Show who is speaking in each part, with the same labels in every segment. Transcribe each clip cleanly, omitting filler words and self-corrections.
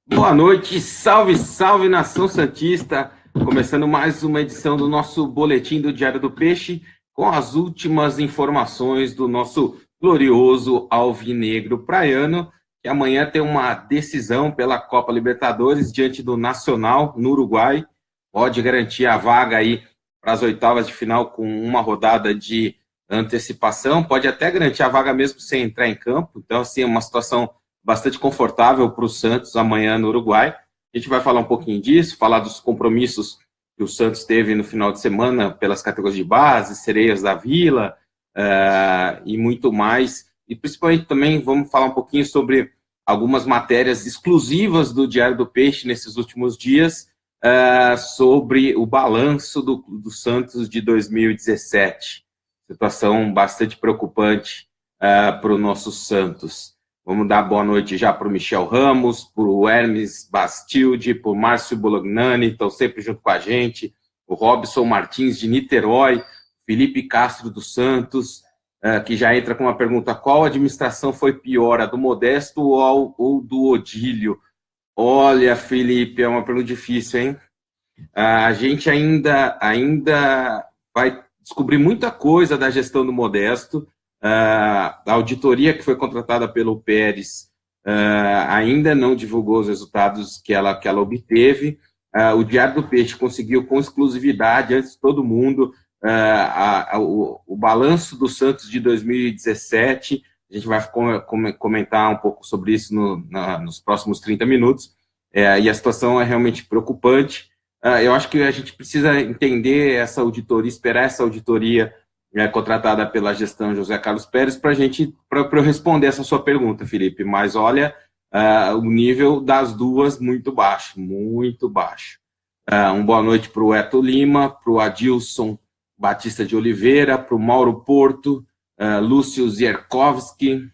Speaker 1: Boa noite, salve, salve nação santista, começando mais uma edição do nosso boletim do Diário do Peixe, com as últimas informações do nosso glorioso alvinegro praiano, que amanhã tem uma decisão pela Copa Libertadores diante do Nacional no Uruguai, pode garantir a vaga aí para as oitavas de final com uma rodada de antecipação, pode até garantir a vaga mesmo sem entrar em campo, então assim, é uma situação bastante confortável para o Santos amanhã no Uruguai. A gente vai falar um pouquinho disso, falar dos compromissos que o Santos teve no final de semana pelas categorias de base, Sereias da Vila e muito mais. E principalmente também vamos falar um pouquinho sobre algumas matérias exclusivas do Diário do Peixe nesses últimos dias, sobre o balanço do Santos de 2017. Situação bastante preocupante para o nosso Santos. Vamos dar boa noite já para o Michel Ramos, para o Hermes Bastilde, para o Márcio Bolognani, estão sempre junto com a gente, o Robson Martins de Niterói, Felipe Castro dos Santos, que já entra com uma pergunta: qual administração foi pior, a do Modesto ou do Odílio? Olha, Felipe, é uma pergunta difícil, hein? A gente ainda vai descobrir muita coisa da gestão do Modesto. A auditoria que foi contratada pelo Pérez ainda não divulgou os resultados que ela obteve. O Diário do Peixe conseguiu com exclusividade, antes de todo mundo, o balanço do Santos de 2017. A gente vai comentar um pouco sobre isso nos próximos 30 minutos. E a situação é realmente preocupante. Eu acho que a gente precisa entender essa auditoria, esperar essa auditoria contratada pela gestão José Carlos Pérez para eu responder essa sua pergunta, Felipe. Mas olha, o nível das duas muito baixo, muito baixo. Uma boa noite para o Eto Lima, para o Adilson Batista de Oliveira, para o Mauro Porto, Lúcio Zierkowski,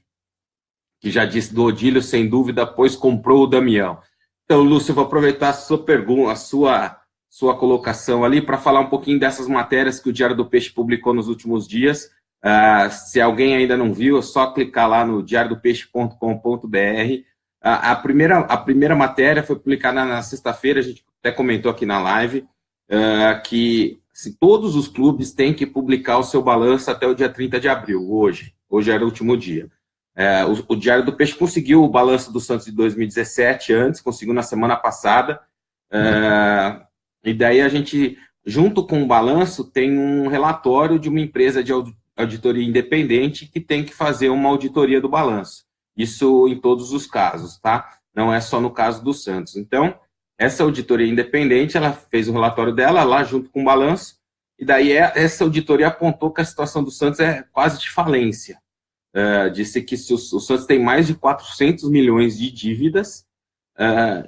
Speaker 1: que já disse do Odílio, sem dúvida, pois comprou o Damião. Então, Lúcio, eu vou aproveitar a sua pergunta, a sua colocação ali para falar um pouquinho dessas matérias que o Diário do Peixe publicou nos últimos dias. Se alguém ainda não viu, é só clicar lá no diariodopeixe.com.br. A primeira matéria foi publicada na sexta-feira, a gente até comentou aqui na live, que todos os clubes têm que publicar o seu balanço até o dia 30 de abril, hoje era o último dia. O Diário do Peixe conseguiu o balanço do Santos de 2017 antes, conseguiu na semana passada, e daí a gente, junto com o balanço, tem um relatório de uma empresa de auditoria independente que tem que fazer uma auditoria do balanço. Isso em todos os casos, tá? Não é só no caso do Santos. Então, essa auditoria independente, ela fez o relatório dela lá junto com o balanço, e daí essa auditoria apontou que a situação do Santos é quase de falência. Disse que se o Santos tem mais de 400 milhões de dívidas,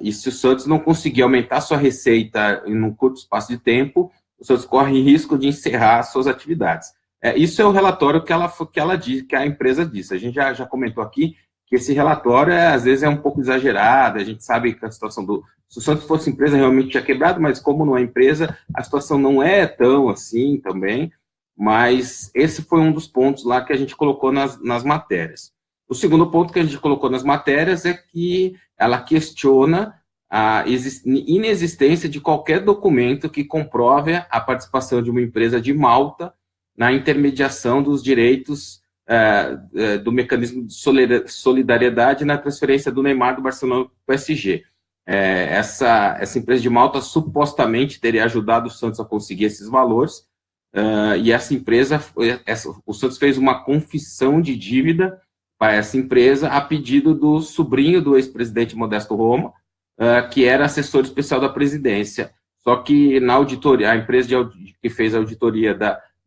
Speaker 1: e se o Santos não conseguir aumentar sua receita em um curto espaço de tempo, o Santos corre risco de encerrar suas atividades. Isso é o relatório que ela diz, que a empresa disse. A gente já comentou aqui que esse relatório, às vezes, é um pouco exagerado. A gente sabe que a situação se o Santos fosse empresa, realmente tinha quebrado, mas como não é empresa, a situação não é tão assim também. Mas esse foi um dos pontos lá que a gente colocou nas matérias. O segundo ponto que a gente colocou nas matérias é que ela questiona a inexistência de qualquer documento que comprove a participação de uma empresa de Malta na intermediação dos direitos do mecanismo de solidariedade na transferência do Neymar do Barcelona para o PSG. Essa empresa de Malta supostamente teria ajudado o Santos a conseguir esses valores, e essa empresa, o Santos fez uma confissão de dívida para essa empresa a pedido do sobrinho do ex-presidente Modesto Roma, que era assessor especial da presidência. Só que na auditoria, a empresa que fez a auditoria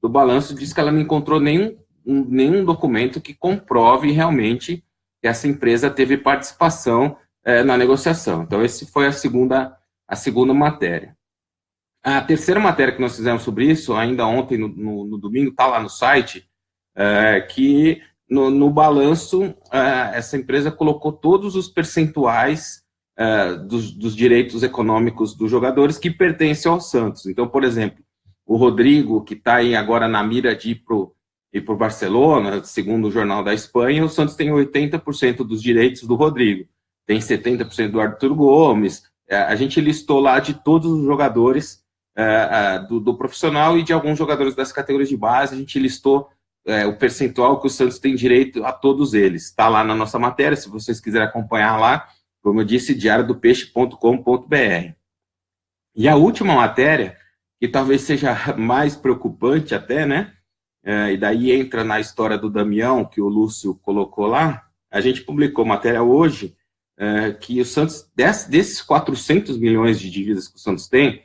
Speaker 1: do balanço disse que ela não encontrou nenhum documento que comprove realmente que essa empresa teve participação na negociação. Então, essa foi a segunda matéria. A terceira matéria que nós fizemos sobre isso, ainda ontem, no domingo, está lá no site, que no balanço, essa empresa colocou todos os percentuais dos direitos econômicos dos jogadores que pertencem ao Santos. Então, por exemplo, o Rodrigo, que está agora na mira de ir para o Barcelona, segundo o Jornal da Espanha, o Santos tem 80% dos direitos do Rodrigo. tem 70% do Arthur Gomes. A gente listou lá de todos os jogadores do profissional e de alguns jogadores das categorias de base. A gente listou o percentual que o Santos tem direito a todos eles. Está lá na nossa matéria, se vocês quiserem acompanhar lá, como eu disse, diariodopeixe.com.br. E a última matéria, que talvez seja mais preocupante até, né? E daí entra na história do Damião, que o Lúcio colocou lá. A gente publicou matéria hoje, que o Santos, desses 400 milhões de dívidas que o Santos tem,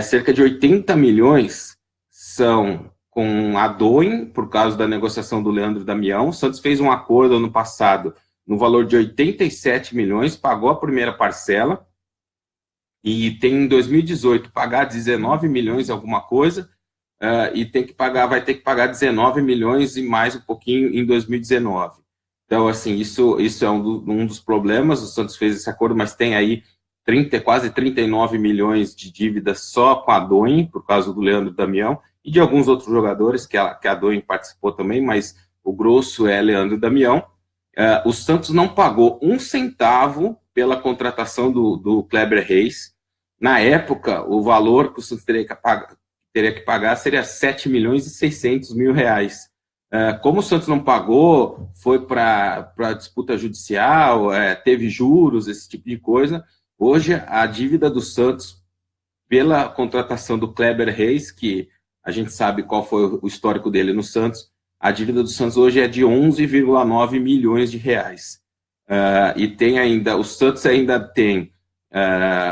Speaker 1: cerca de 80 milhões são com a Doen, por causa da negociação do Leandro Damião. O Santos fez um acordo ano passado no valor de 87 milhões, pagou a primeira parcela, e tem em 2018 pagar 19 milhões alguma coisa, e vai ter que pagar 19 milhões e mais um pouquinho em 2019. Então, assim, isso é um dos problemas. O Santos fez esse acordo, mas tem aí quase 39 milhões de dívidas só com a Doen, por causa do Leandro Damião, e de alguns outros jogadores, que a Doen participou também, mas o grosso é Leandro Damião. O Santos não pagou um centavo pela contratação do Kleber Reis. Na época, o valor que o Santos teria que pagar seria 7 milhões e 600 mil reais. Como o Santos não pagou, foi para disputa judicial, teve juros, esse tipo de coisa. Hoje, a dívida do Santos, pela contratação do Kleber Reis, que a gente sabe qual foi o histórico dele no Santos, a dívida do Santos hoje é de 11,9 milhões de reais. E tem ainda, o Santos ainda tem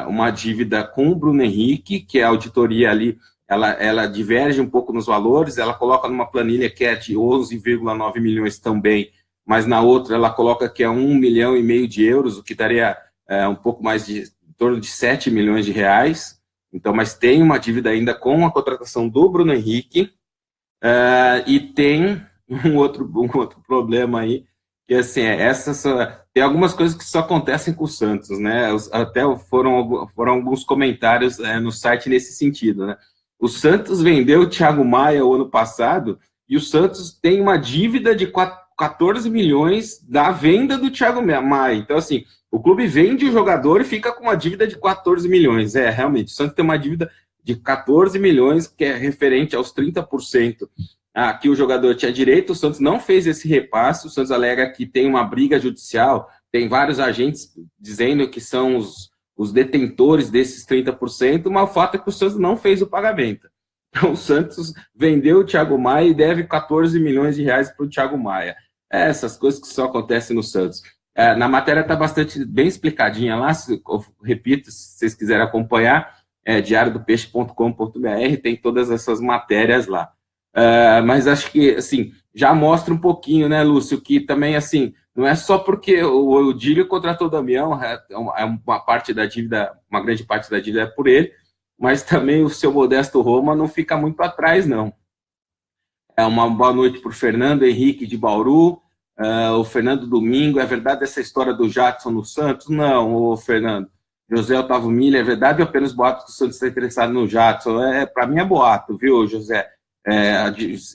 Speaker 1: uma dívida com o Bruno Henrique, que a auditoria ali, ela diverge um pouco nos valores, ela coloca numa planilha que é de 11,9 milhões também, mas na outra ela coloca que é 1,5 milhão de euros, o que daria um pouco mais em torno de 7 milhões de reais. Então, mas tem uma dívida ainda com a contratação do Bruno Henrique, e tem um outro problema aí, que assim, tem algumas coisas que só acontecem com o Santos, né? Até foram alguns comentários no site nesse sentido, né? O Santos vendeu o Thiago Maia o ano passado, e o Santos tem uma dívida de 14 milhões da venda do Thiago Maia. Então, assim, o clube vende o jogador e fica com uma dívida de 14 milhões. Realmente, o Santos tem uma dívida de 14 milhões, que é referente aos 30% que o jogador tinha direito. O Santos não fez esse repasse. O Santos alega que tem uma briga judicial, tem vários agentes dizendo que são os detentores desses 30%, mas o fato é que o Santos não fez o pagamento. Então, o Santos vendeu o Thiago Maia e deve 14 milhões de reais para o Thiago Maia. Essas coisas que só acontecem no Santos. Na matéria está bem explicadinha lá, repito, se vocês quiserem acompanhar, diariodopeixe.com.br, tem todas essas matérias lá. Mas acho que, assim, já mostra um pouquinho, né, Lúcio, que também, assim, não é só porque o Odílio contratou o Damião, uma parte da dívida, uma grande parte da dívida é por ele, mas também o seu Modesto Roma não fica muito atrás, não. Uma boa noite para o Fernando Henrique de Bauru, o Fernando Domingo. É verdade essa história do Jadson no Santos? Não, o Fernando. José Otávio Milha, é verdade ou apenas boato que o Santos está interessado no Jadson? Para mim é boato, viu, José?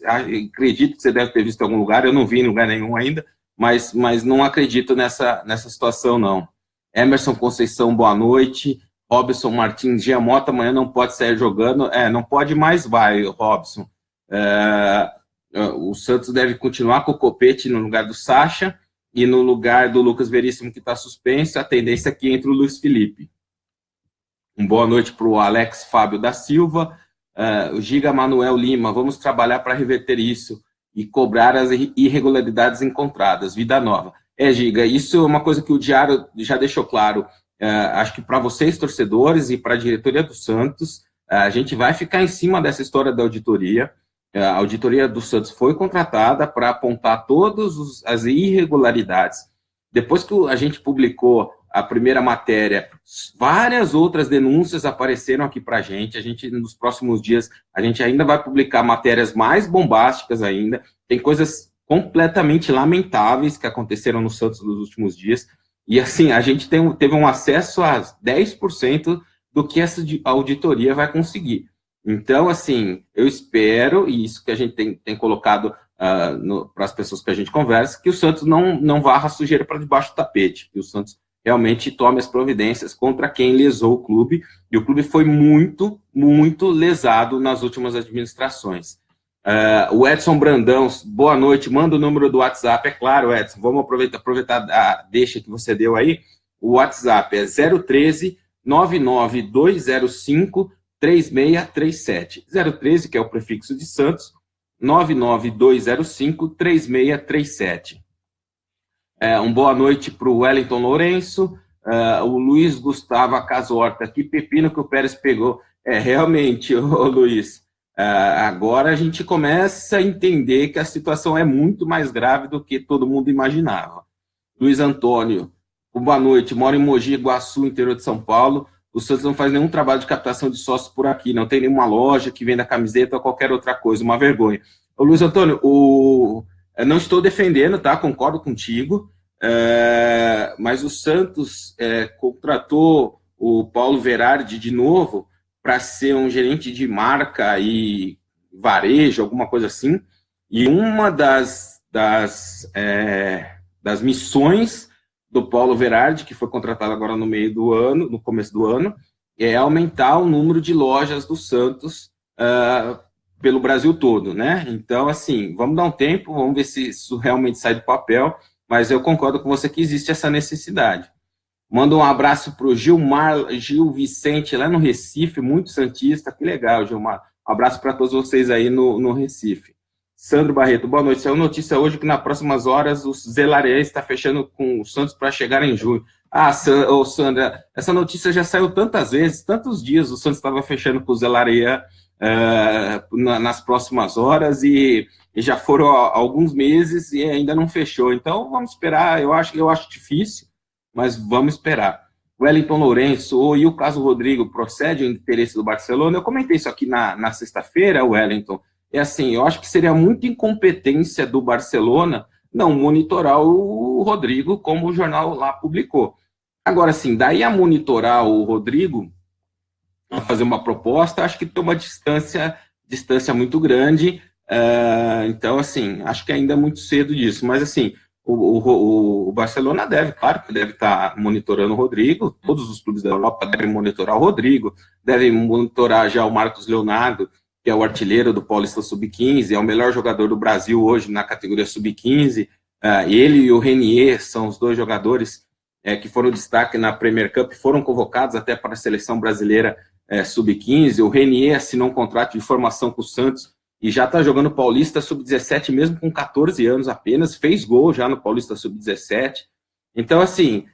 Speaker 1: Acredito que você deve ter visto em algum lugar, eu não vi em lugar nenhum ainda, mas não acredito nessa situação, não. Emerson Conceição, boa noite. Robson Martins, Giamota amanhã não pode sair jogando. Não pode mais, vai, Robson. O Santos deve continuar com o Copete no lugar do Sacha e no lugar do Lucas Veríssimo, que está suspenso. A tendência é que entre o Luiz Felipe. Boa noite para o Alex Fábio da Silva. O Giga Manuel Lima, vamos trabalhar para reverter isso e cobrar as irregularidades encontradas. Vida nova. Giga, isso é uma coisa que o Diário já deixou claro. Acho que para vocês, torcedores, e para a diretoria do Santos, a gente vai ficar em cima dessa história da auditoria. A auditoria do Santos foi contratada para apontar todas as irregularidades. Depois que a gente publicou a primeira matéria, várias outras denúncias apareceram aqui para a gente. Nos próximos dias, a gente ainda vai publicar matérias mais bombásticas ainda. Tem coisas completamente lamentáveis que aconteceram no Santos nos últimos dias. E, assim, a gente teve um acesso a 10% do que essa auditoria vai conseguir. Então, assim, eu espero, e isso que a gente tem colocado para as pessoas que a gente conversa, que o Santos não varra a sujeira para debaixo do tapete, que o Santos realmente tome as providências contra quem lesou o clube, e o clube foi muito, muito lesado nas últimas administrações. O Edson Brandão, boa noite, manda o número do WhatsApp, é claro, Edson, vamos aproveitar a deixa que você deu aí, o WhatsApp é 013 99205 3637, 013, que é o prefixo de Santos, 99205 3637. Boa noite para o Wellington Lourenço, o Luiz Gustavo Casorta, que pepino que o Pérez pegou. Realmente, Luiz, agora a gente começa a entender que a situação é muito mais grave do que todo mundo imaginava. Luiz Antônio, boa noite, moro em Mogi Guaçu, interior de São Paulo. O Santos não faz nenhum trabalho de captação de sócios por aqui, não tem nenhuma loja que venda camiseta ou qualquer outra coisa, uma vergonha. Ô, Luiz Antônio, não estou defendendo, tá? Concordo contigo, mas o Santos contratou o Paulo Verardi de novo para ser um gerente de marca e varejo, alguma coisa assim, e uma das missões do Paulo Verardi, que foi contratado agora no começo do ano, é aumentar o número de lojas do Santos pelo Brasil todo, né? Então, assim, vamos dar um tempo, vamos ver se isso realmente sai do papel, mas eu concordo com você que existe essa necessidade. Manda um abraço para o Gil Vicente, lá no Recife, muito santista, que legal, Gilmar. Um abraço para todos vocês aí no Recife. Sandro Barreto, boa noite. Saiu notícia hoje que nas próximas horas o Zé Lareirense está fechando com o Santos para chegar em junho. Sandra, essa notícia já saiu tantas vezes, tantos dias o Santos estava fechando com o Zé Lareirense nas próximas horas e já foram alguns meses e ainda não fechou. Então vamos esperar, eu acho difícil, mas vamos esperar. Wellington Lourenço, e o caso Rodrigo, procede o interesse do Barcelona? Eu comentei isso aqui na sexta-feira, Wellington. Assim, eu acho que seria muita incompetência do Barcelona não monitorar o Rodrigo, como o jornal lá publicou. Agora, assim, daí a monitorar o Rodrigo, a fazer uma proposta, acho que tem uma distância muito grande. Então, assim, acho que ainda é muito cedo disso. Mas, assim, o Barcelona claro que deve estar monitorando o Rodrigo, todos os clubes da Europa devem monitorar o Rodrigo, devem monitorar já o Marcos Leonardo, que é o artilheiro do Paulista Sub-15, é o melhor jogador do Brasil hoje na categoria Sub-15. Ele e o Renier são os dois jogadores que foram destaque na Premier Cup, foram convocados até para a seleção brasileira Sub-15. O Renier assinou um contrato de formação com o Santos e já está jogando Paulista Sub-17, mesmo com 14 anos apenas, fez gol já no Paulista Sub-17. Então, assim,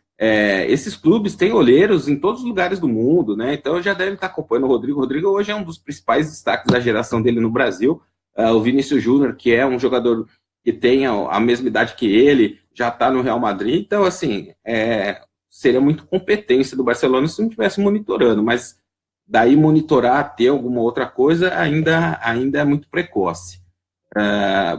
Speaker 1: esses clubes têm olheiros em todos os lugares do mundo, né? Então já devem estar acompanhando o Rodrigo. O Rodrigo hoje é um dos principais destaques da geração dele no Brasil. O Vinícius Júnior, que é um jogador que tem a mesma idade que ele, já está no Real Madrid. Então, assim, seria muito competência do Barcelona se não estivesse monitorando, mas daí monitorar, ter alguma outra coisa, ainda é muito precoce.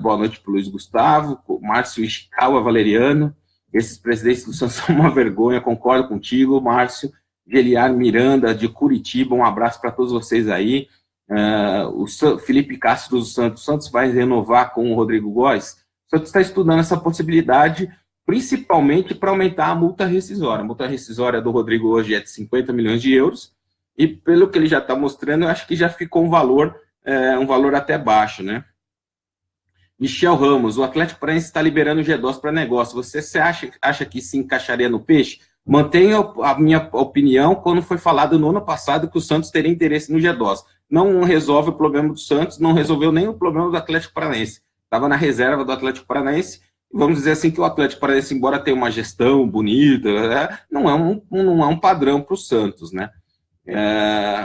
Speaker 1: Boa noite para o Luiz Gustavo, Márcio Ishikawa Valeriano. Esses presidentes do Santos são uma vergonha, concordo contigo, Márcio. Geliar Miranda, de Curitiba, um abraço para todos vocês aí. O Felipe Castro dos Santos, o Santos vai renovar com o Rodrigo Góes? O Santos está estudando essa possibilidade, principalmente para aumentar a multa rescisória. A multa rescisória do Rodrigo hoje é de 50 milhões de euros, e pelo que ele já está mostrando, eu acho que já ficou um valor até baixo, né? Michel Ramos, o Atlético Paranaense está liberando o G2 para negócio. Você acha que se encaixaria no peixe? Mantenho a minha opinião quando foi falado no ano passado que o Santos teria interesse no G2. Não resolve o problema do Santos, não resolveu nem o problema do Atlético Paranaense. Estava na reserva do Atlético Paranaense. Vamos dizer assim que o Atlético Paranaense, embora tenha uma gestão bonita, não é um padrão para o Santos, né?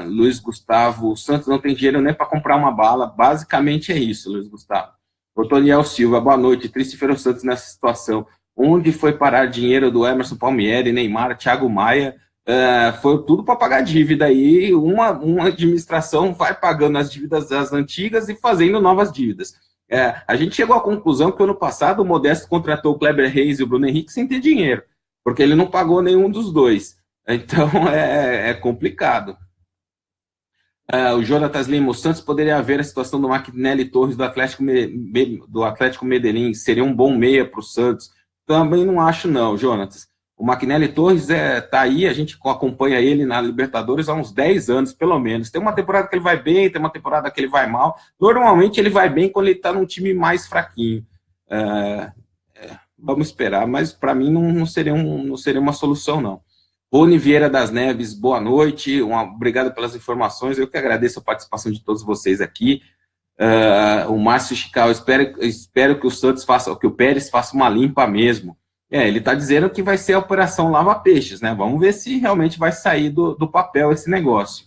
Speaker 1: Luiz Gustavo, o Santos não tem dinheiro nem para comprar uma bala. Basicamente é isso, Luiz Gustavo. O Toniel Silva, boa noite. Triste ver o Santos nessa situação. Onde foi parar dinheiro do Emerson Palmieri, Neymar, Thiago Maia? Foi tudo para pagar dívida aí. Uma administração vai pagando as dívidas das antigas e fazendo novas dívidas. A gente chegou à conclusão que ano passado o Modesto contratou o Kleber Reis e o Bruno Henrique sem ter dinheiro, porque ele não pagou nenhum dos dois. Então é complicado. O Jonatas Lima, o Santos poderia ver a situação do Martinelli Torres do Atlético Medellín, seria um bom meia para o Santos. Também não acho não, Jonatas. O Maquinelli Torres tá aí, a gente acompanha ele na Libertadores há uns 10 anos, pelo menos. Tem uma temporada que ele vai bem, tem uma temporada que ele vai mal. Normalmente ele vai bem quando ele está num time mais fraquinho. Vamos esperar, mas para mim não seria uma solução, não. Rony Vieira das Neves, boa noite, obrigado pelas informações, eu que agradeço a participação de todos vocês aqui. O Márcio Chical, espero que o Santos faça, que o Pérez faça uma limpa mesmo. Ele está dizendo que vai ser a Operação Lava Peixes, né? Vamos ver se realmente vai sair do papel esse negócio.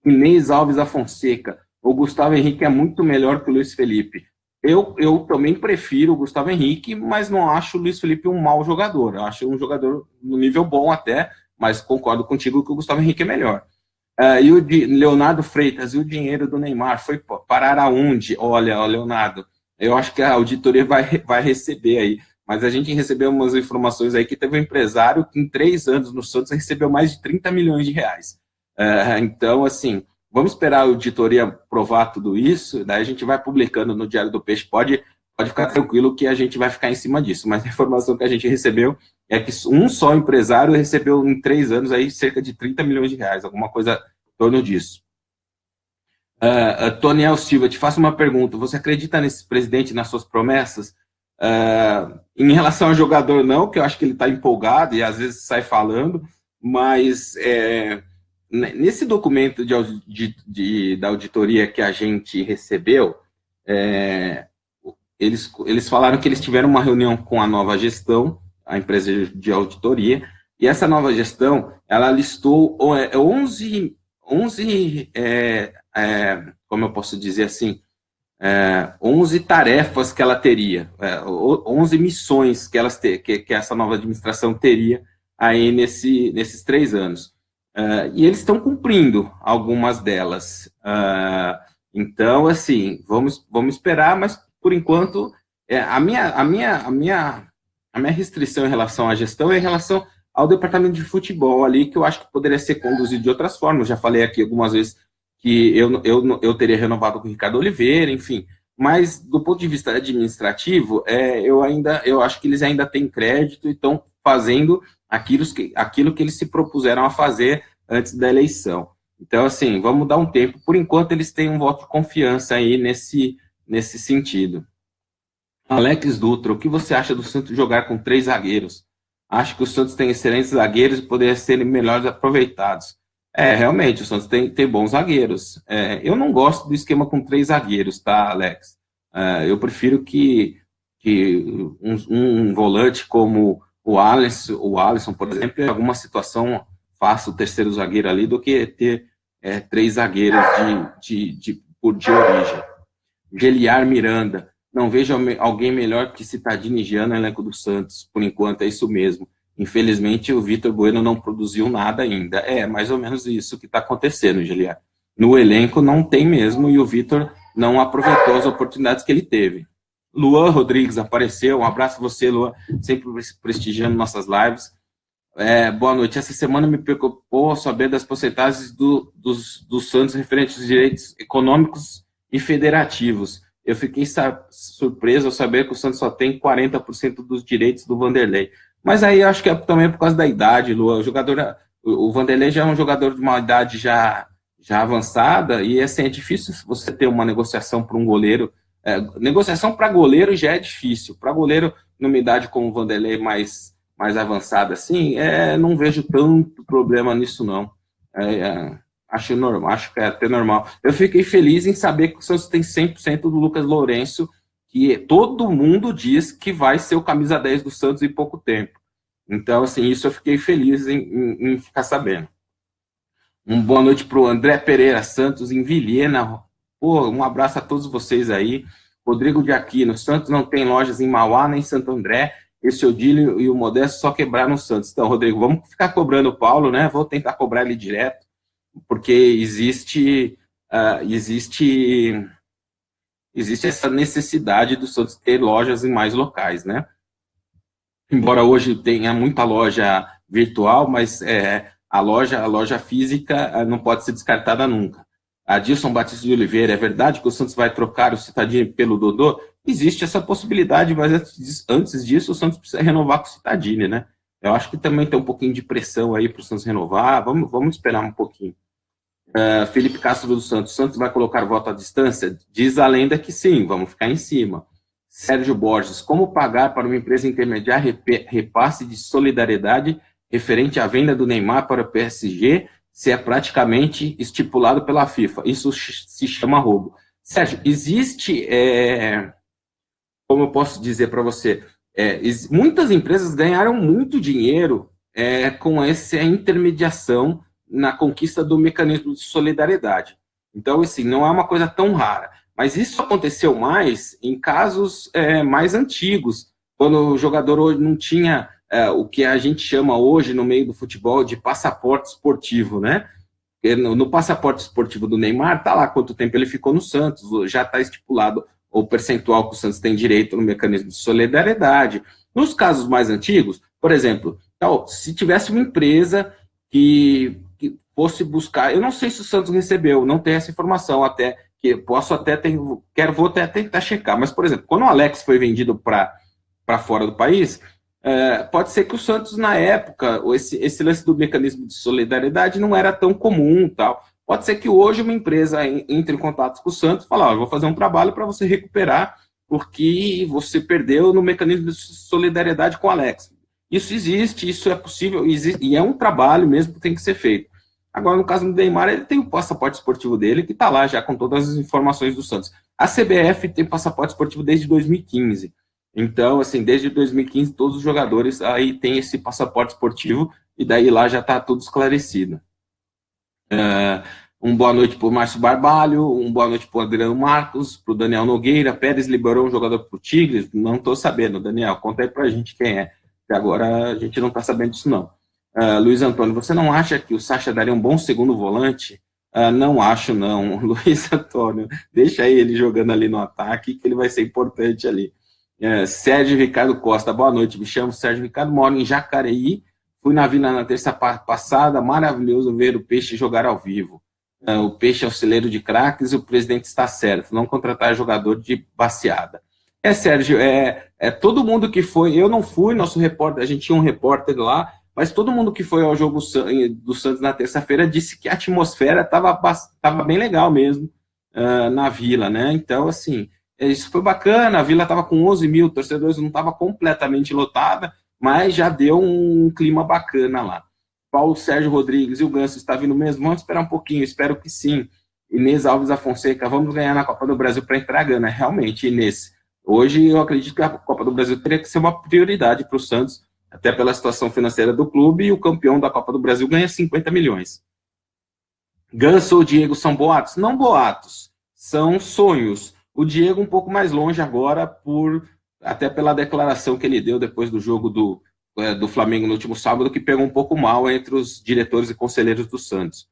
Speaker 1: Inês Alves da Fonseca, o Gustavo Henrique é muito melhor que o Luiz Felipe. Eu também prefiro o Gustavo Henrique, mas não acho o Luiz Felipe um mau jogador. Eu acho um jogador no nível bom até, mas concordo contigo que o Gustavo Henrique é melhor. E o Leonardo Freitas, e o dinheiro do Neymar foi parar aonde? Olha, Leonardo, eu acho que a auditoria vai receber aí, mas a gente recebeu umas informações aí que teve um empresário que em 3 anos no Santos recebeu mais de 30 milhões de reais. Então, assim, vamos esperar a auditoria provar tudo isso, daí a gente vai publicando no Diário do Peixe, pode ficar tranquilo que a gente vai ficar em cima disso, mas a informação que a gente recebeu é que um só empresário recebeu em 3 anos aí cerca de 30 milhões de reais, alguma coisa em torno disso. Toniel Silva, te faço uma pergunta, você acredita nesse presidente, nas suas promessas? Em relação ao jogador não, que eu acho que ele está empolgado e às vezes sai falando, mas nesse documento da auditoria que a gente recebeu, eles falaram que eles tiveram uma reunião com a nova gestão, a empresa de auditoria, e essa nova gestão, ela listou 11 como eu posso dizer assim, 11 tarefas que ela teria, 11 missões que essa nova administração teria aí nesses 3 anos. E eles estão cumprindo algumas delas. Então, assim, vamos esperar, mas por enquanto, a minha restrição em relação à gestão é em relação ao departamento de futebol ali, que eu acho que poderia ser conduzido de outras formas. Eu já falei aqui algumas vezes que eu teria renovado com o Ricardo Oliveira, enfim. Mas, do ponto de vista administrativo, eu acho que eles ainda têm crédito e estão fazendo aquilo que eles se propuseram a fazer antes da eleição. Então, assim, vamos dar um tempo. Por enquanto, eles têm um voto de confiança aí nesse sentido. Alex Dutra, o que você acha do Santos jogar com 3 zagueiros? Acho que o Santos tem excelentes zagueiros e poderiam ser melhores aproveitados. Realmente, o Santos tem bons zagueiros. Eu não gosto do esquema com 3 zagueiros, tá, Alex? Eu prefiro que um volante como o Alisson, por exemplo, em alguma situação faça o terceiro zagueiro ali do que ter 3 zagueiros de origem. Geliar Miranda, não vejo alguém melhor que Cittadini e Jean no elenco do Santos, por enquanto é isso mesmo. Infelizmente o Vitor Bueno não produziu nada ainda, mais ou menos isso que está acontecendo, Geliar. No elenco não tem mesmo e o Vitor não aproveitou as oportunidades que ele teve. Luan Rodrigues apareceu, um abraço a você, Luan, sempre prestigiando nossas lives. Boa noite. Essa semana me preocupou saber das porcentagens do Santos referentes aos direitos econômicos e federativos. Eu fiquei surpreso ao saber que o Santos só tem 40% dos direitos do Vanderlei. Mas aí eu acho que é também por causa da idade, Lu. O Vanderlei já é um jogador de uma idade já avançada e assim, é difícil você ter uma negociação para um goleiro. Negociação para goleiro já é difícil. Para goleiro, numa idade como o Vanderlei mais avançada, assim, não vejo tanto problema nisso, não. Acho normal, acho que é até normal. Eu fiquei feliz em saber que o Santos tem 100% do Lucas Lourenço, que todo mundo diz que vai ser o camisa 10 do Santos em pouco tempo. Então, assim, isso eu fiquei feliz em ficar sabendo. Boa noite para o André Pereira Santos, em Vilhena. Um abraço a todos vocês aí. Rodrigo de Aquino, Santos não tem lojas em Mauá nem em Santo André. Esse Odílio e o Modesto só quebraram o Santos. Então, Rodrigo, vamos ficar cobrando o Paulo, né? Vou tentar cobrar ele direto, porque existe essa necessidade do Santos ter lojas em mais locais, né? Embora hoje tenha muita loja virtual, mas a loja física não pode ser descartada nunca. Adilson Batista de Oliveira, é verdade que o Santos vai trocar o Cittadini pelo Dodô? Existe essa possibilidade, mas antes disso o Santos precisa renovar com o Cittadini, né? Eu acho que também tem um pouquinho de pressão aí para o Santos renovar. Vamos esperar um pouquinho. Felipe Castro dos Santos. Santos vai colocar voto à distância? Diz a lenda que sim, vamos ficar em cima. Sérgio Borges. Como pagar para uma empresa intermediar repasse de solidariedade referente à venda do Neymar para o PSG, se é praticamente estipulado pela FIFA? Isso se chama roubo. Sérgio, existe, como eu posso dizer para você, muitas empresas ganharam muito dinheiro com essa intermediação na conquista do mecanismo de solidariedade. Então, assim, não é uma coisa tão rara. Mas isso aconteceu mais em casos mais antigos, quando o jogador hoje não tinha o que a gente chama hoje no meio do futebol de passaporte esportivo, né? No passaporte esportivo do Neymar, está lá quanto tempo ele ficou no Santos, já está estipulado o percentual que o Santos tem direito no mecanismo de solidariedade. Nos casos mais antigos, por exemplo, se tivesse uma empresa que fosse buscar, eu não sei se o Santos recebeu, não tenho essa informação até, que posso até, vou até tentar checar, mas, por exemplo, quando o Alex foi vendido para fora do país, pode ser que o Santos, na época, esse lance do mecanismo de solidariedade não era tão comum, tal. Pode ser que hoje uma empresa entre em contato com o Santos e fale, eu vou fazer um trabalho para você recuperar porque você perdeu no mecanismo de solidariedade com o Alex. Isso existe, isso é possível, e é um trabalho mesmo que tem que ser feito. Agora, no caso do Neymar, ele tem o passaporte esportivo dele, que está lá já com todas as informações do Santos. A CBF tem passaporte esportivo desde 2015. Então, assim, desde 2015, todos os jogadores aí têm esse passaporte esportivo, e daí lá já está tudo esclarecido. Um boa noite para o Márcio Barbalho, um boa noite para o Adriano Marcos, para o Daniel Nogueira. Pérez liberou um jogador para o Tigres? Não estou sabendo, Daniel, conta aí para a gente quem é, que agora a gente não está sabendo disso não. Luiz Antônio, você não acha que o Sacha daria um bom segundo volante? Não acho não, Luiz Antônio, deixa aí ele jogando ali no ataque, que ele vai ser importante ali. Sérgio Ricardo Costa, boa noite, me chamo Sérgio Ricardo, moro em Jacareí, fui na Vila na terça passada, maravilhoso ver o Peixe jogar ao vivo. O Peixe é o celeiro de craques e o presidente está certo, não contratar jogador de baseada. Sérgio, todo mundo que foi, eu não fui, nosso repórter, a gente tinha um repórter lá, mas todo mundo que foi ao jogo do Santos na terça-feira disse que a atmosfera estava bem legal mesmo na Vila, né? Então, assim, isso foi bacana, a Vila estava com 11 mil torcedores, não estava completamente lotada, mas já deu um clima bacana lá. Paulo Sérgio Rodrigues e o Ganso está vindo mesmo? Vamos esperar um pouquinho, espero que sim. Inês Alves da Fonseca, vamos ganhar na Copa do Brasil para entrar a Gana. Realmente, Inês, hoje eu acredito que a Copa do Brasil teria que ser uma prioridade para o Santos, até pela situação financeira do clube, e o campeão da Copa do Brasil ganha 50 milhões. Ganso ou Diego são boatos? Não boatos, são sonhos. O Diego um pouco mais longe agora, até pela declaração que ele deu depois do jogo do Flamengo no último sábado, que pegou um pouco mal entre os diretores e conselheiros do Santos.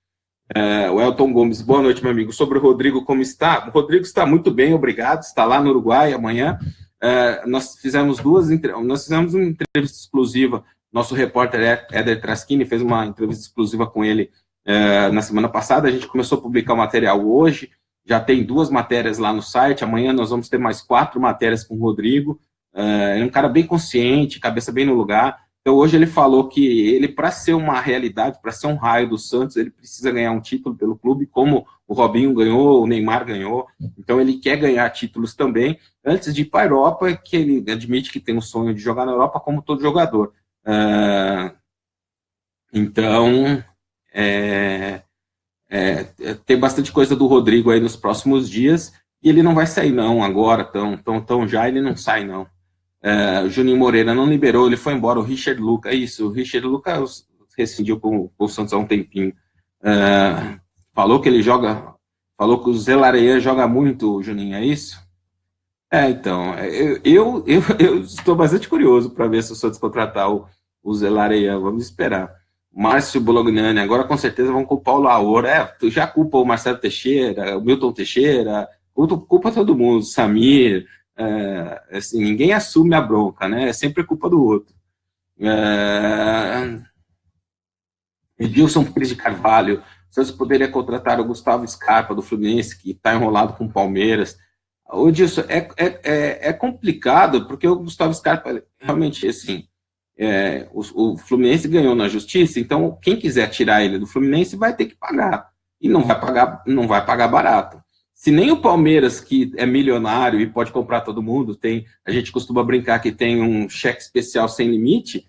Speaker 1: O Elton Gomes, boa noite, meu amigo. Sobre o Rodrigo, como está? O Rodrigo está muito bem, obrigado, está lá no Uruguai amanhã. Nós fizemos uma entrevista exclusiva, nosso repórter Éder Traschini fez uma entrevista exclusiva com ele na semana passada, a gente começou a publicar o material hoje, já tem 2 matérias lá no site, amanhã nós vamos ter mais 4 matérias com o Rodrigo, é um cara bem consciente, cabeça bem no lugar, então hoje ele falou que ele, para ser uma realidade, para ser um raio do Santos, ele precisa ganhar um título pelo clube, como o Robinho ganhou, o Neymar ganhou, então ele quer ganhar títulos também, antes de ir para a Europa, que ele admite que tem um sonho de jogar na Europa como todo jogador. Então, tem bastante coisa do Rodrigo aí nos próximos dias, e ele não vai sair não, agora, tão já ele não sai não. O Juninho Moreira não liberou, ele foi embora, o Richard Lucas, o Richard Lucas rescindiu com o Santos há um tempinho. Falou que ele joga, falou que o Zé Lareia joga muito, Juninho, é isso? Então, eu estou bastante curioso para ver se o Santos contratar o Zé Lareia, vamos esperar. Márcio Bolognani, agora com certeza vão culpar o Laor, tu já culpa o Marcelo Teixeira, o Milton Teixeira, culpa todo mundo, Samir, assim, ninguém assume a bronca, né? É sempre culpa do outro. Edilson Pires de Carvalho, o Santos poderia contratar o Gustavo Scarpa do Fluminense, que está enrolado com o Palmeiras. O Edilson, é complicado, porque o Gustavo Scarpa, realmente, assim, O Fluminense ganhou na justiça, então quem quiser tirar ele do Fluminense vai ter que pagar. E não vai pagar barato. Se nem o Palmeiras, que é milionário e pode comprar todo mundo, a gente costuma brincar que tem um cheque especial sem limite,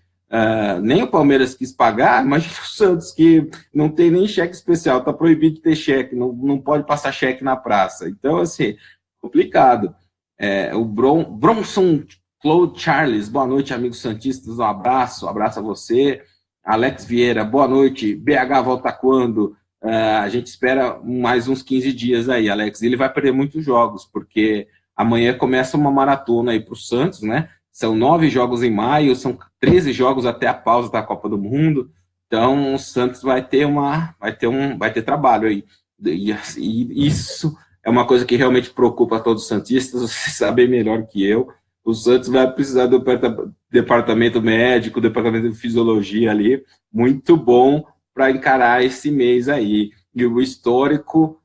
Speaker 1: nem o Palmeiras quis pagar, imagina o Santos, que não tem nem cheque especial, está proibido de ter cheque, não pode passar cheque na praça. Então, assim, complicado. O Bronson Claude Charles, boa noite, amigos santistas, um abraço a você. Alex Vieira, boa noite. BH volta quando? A gente espera mais uns 15 dias aí, Alex. Ele vai perder muitos jogos, porque amanhã começa uma maratona aí para o Santos, né? São 9 jogos em maio, são 13 jogos até a pausa da Copa do Mundo. Então, o Santos vai ter trabalho aí. E isso é uma coisa que realmente preocupa todos os santistas, vocês sabem melhor que eu. O Santos vai precisar do departamento médico, departamento de fisiologia ali, muito bom para encarar esse mês aí. E o histórico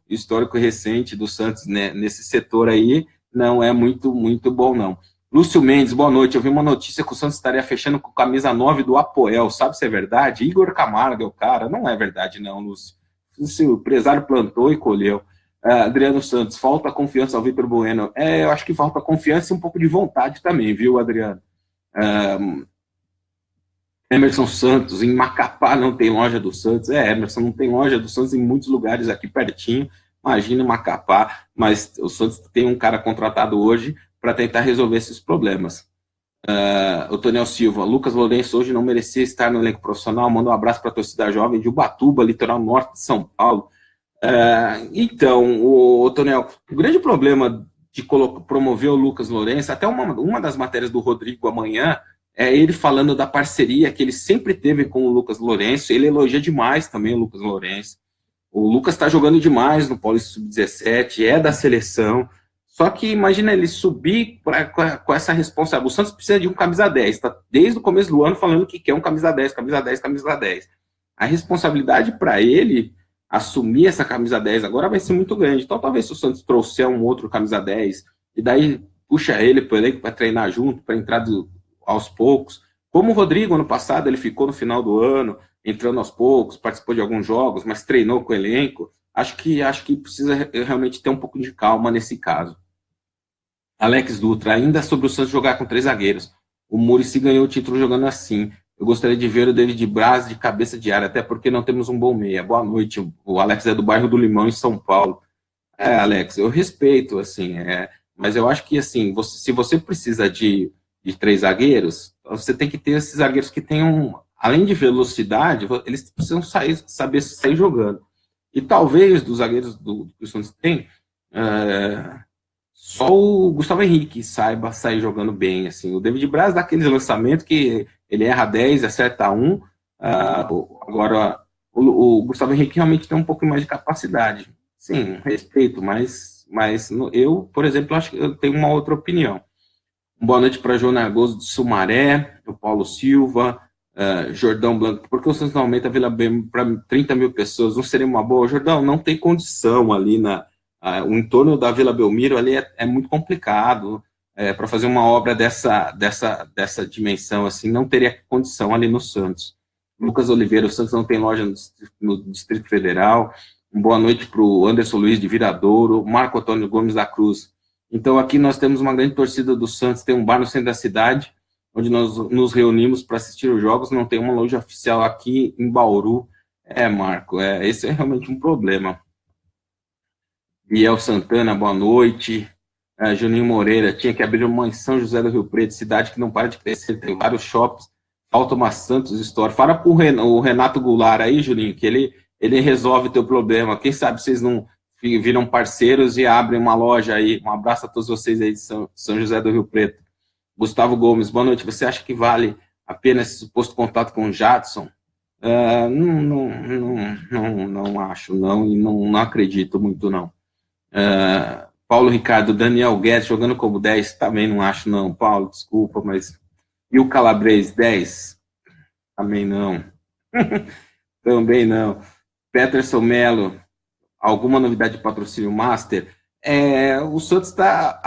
Speaker 1: recente do Santos, né, nesse setor aí não é muito bom, não. Lúcio Mendes, boa noite. Eu vi uma notícia que o Santos estaria fechando com camisa 9 do Apoel. Sabe se é verdade? Igor Camargo é o cara. Não é verdade, não, Lúcio. O empresário plantou e colheu. Adriano Santos, falta confiança ao Vitor Bueno. Eu acho que falta confiança e um pouco de vontade também, viu, Adriano? Emerson Santos, em Macapá não tem loja do Santos. Emerson, não tem loja do Santos em muitos lugares aqui pertinho. Imagina Macapá, mas o Santos tem um cara contratado hoje para tentar resolver esses problemas. O Tonel Silva, Lucas Lourenço hoje não merecia estar no elenco profissional. Manda um abraço para a torcida jovem de Ubatuba, litoral norte de São Paulo. Então, o Tonel, o grande problema de promover o Lucas Lourenço, até uma das matérias do Rodrigo amanhã, é ele falando da parceria que ele sempre teve com o Lucas Lourenço. Ele elogia demais também o Lucas Lourenço. O Lucas está jogando demais no Paulista Sub-17, é da seleção. Só que imagina ele subir com essa responsabilidade. O Santos precisa de um camisa 10, está desde o começo do ano falando que quer um camisa 10, camisa 10, camisa 10. A responsabilidade para ele assumir essa camisa 10 agora vai ser muito grande. Então, talvez se o Santos trouxer um outro camisa 10, e daí puxa ele para o elenco para treinar junto, para entrar aos poucos. Como o Rodrigo, ano passado, ele ficou no final do ano, entrando aos poucos, participou de alguns jogos, mas treinou com o elenco. Acho que precisa realmente ter um pouco de calma nesse caso. Alex Dutra, ainda sobre o Santos jogar com 3 zagueiros. O Muricy ganhou o título jogando assim. Eu gostaria de ver o David Braz de cabeça de área, até porque não temos um bom meia. Boa noite. O Alex é do bairro do Limão, em São Paulo. Alex, eu respeito, assim, mas eu acho que, assim, se você precisa de 3 zagueiros, você tem que ter esses zagueiros que tenham, além de velocidade, eles precisam saber sair jogando. E talvez dos zagueiros que o Santos tem, só o Gustavo Henrique saiba sair jogando bem, assim. O David Braz dá aqueles lançamentos que ele erra 10, acerta 1. Agora, o Gustavo Henrique realmente tem um pouco mais de capacidade. Sim, respeito, mas eu, por exemplo, acho que eu tenho uma outra opinião. Boa noite para João Nargoso de Sumaré, o Paulo Silva, Jordão Blanco. Por que o Santos não aumenta a Vila Belmiro para 30 mil pessoas? Não seria uma boa? Jordão, não tem condição ali o entorno da Vila Belmiro ali é muito complicado. Para fazer uma obra dessa dimensão, assim, não teria condição ali no Santos. Lucas Oliveira, o Santos não tem loja no Distrito Federal. Boa noite para o Anderson Luiz de Viradouro, Marco Antônio Gomes da Cruz. Então, aqui nós temos uma grande torcida do Santos, tem um bar no centro da cidade, onde nós nos reunimos para assistir os jogos, não tem uma loja oficial aqui em Bauru. Marco, esse é realmente um problema. Biel Santana, boa noite. Juninho Moreira, tinha que abrir uma em São José do Rio Preto, cidade que não para de crescer, tem vários shoppings, falta uma Santos Store. Fala para o Renato Goulart aí, Juninho, que ele resolve o teu problema. Quem sabe vocês não viram parceiros e abrem uma loja aí. Um abraço a todos vocês aí de São José do Rio Preto. Gustavo Gomes, boa noite. Você acha que vale a pena esse suposto contato com o Jadson? Não acho, não, e não acredito muito, não. Paulo Ricardo, Daniel Guedes jogando como 10, também não acho, não. Paulo, desculpa, mas... E o Calabres, 10? Também não. Também não. Peterson Melo, alguma novidade de patrocínio Master? O Santos está,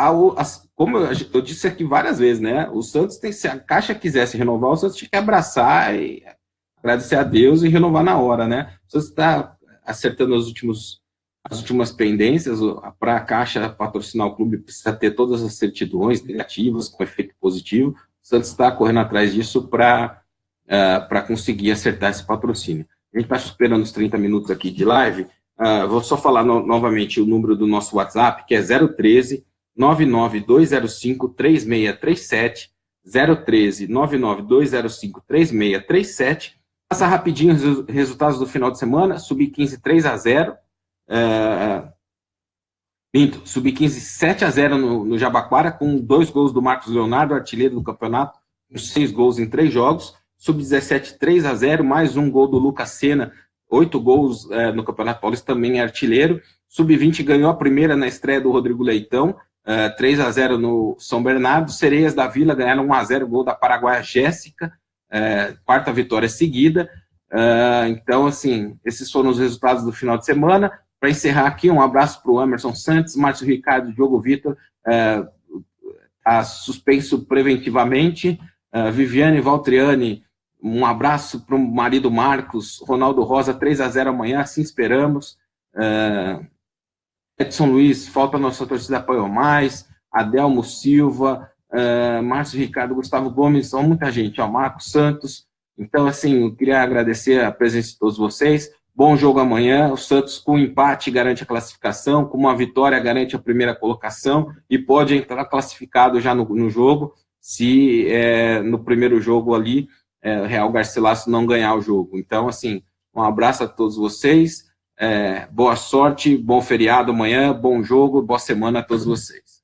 Speaker 1: como eu disse aqui várias vezes, né? O Santos tem, se a Caixa quisesse renovar, o Santos tinha que abraçar e agradecer a Deus e renovar na hora, né? O Santos está acertando as últimas pendências. Para a Caixa patrocinar o clube, precisa ter todas as certidões negativas com efeito positivo. O Santos está correndo atrás disso para conseguir acertar esse patrocínio. A gente está superando os 30 minutos aqui de live. Vou só falar novamente o número do nosso WhatsApp, que é 013 99205 3637, 013 99205 3637. Passa rapidinho os resultados do final de semana. Sub-15 3-0. Sub-15 7-0 no Jabaquara, com 2 gols do Marcos Leonardo, artilheiro do campeonato, com 6 gols em 3 jogos. Sub-17 3-0, mais um gol do Lucas Sena, 8 gols no Campeonato Paulista, também é artilheiro. Sub-20 ganhou a primeira na estreia do Rodrigo Leitão, 3-0 no São Bernardo. Sereias da Vila ganharam 1-0, gol da paraguaia Jéssica, quarta vitória seguida. Então, assim, esses foram os resultados do final de semana. Para encerrar aqui, um abraço para o Emerson Santos, Márcio Ricardo, Diogo Vitor, suspenso preventivamente. Viviane Valtriani, um abraço para o marido Marcos, Ronaldo Rosa, 3-0 amanhã, assim esperamos. Edson Luiz, falta a nossa torcida apoio mais. Adelmo Silva, Márcio Ricardo, Gustavo Gomes, são muita gente, Marcos Santos. Então, assim, eu queria agradecer a presença de todos vocês. Bom jogo amanhã. O Santos, com empate, garante a classificação, com uma vitória, garante a primeira colocação e pode entrar classificado já no jogo, se no primeiro jogo ali, Real Garcilaso não ganhar o jogo. Então, assim, um abraço a todos vocês, boa sorte, bom feriado amanhã, bom jogo, boa semana a todos vocês.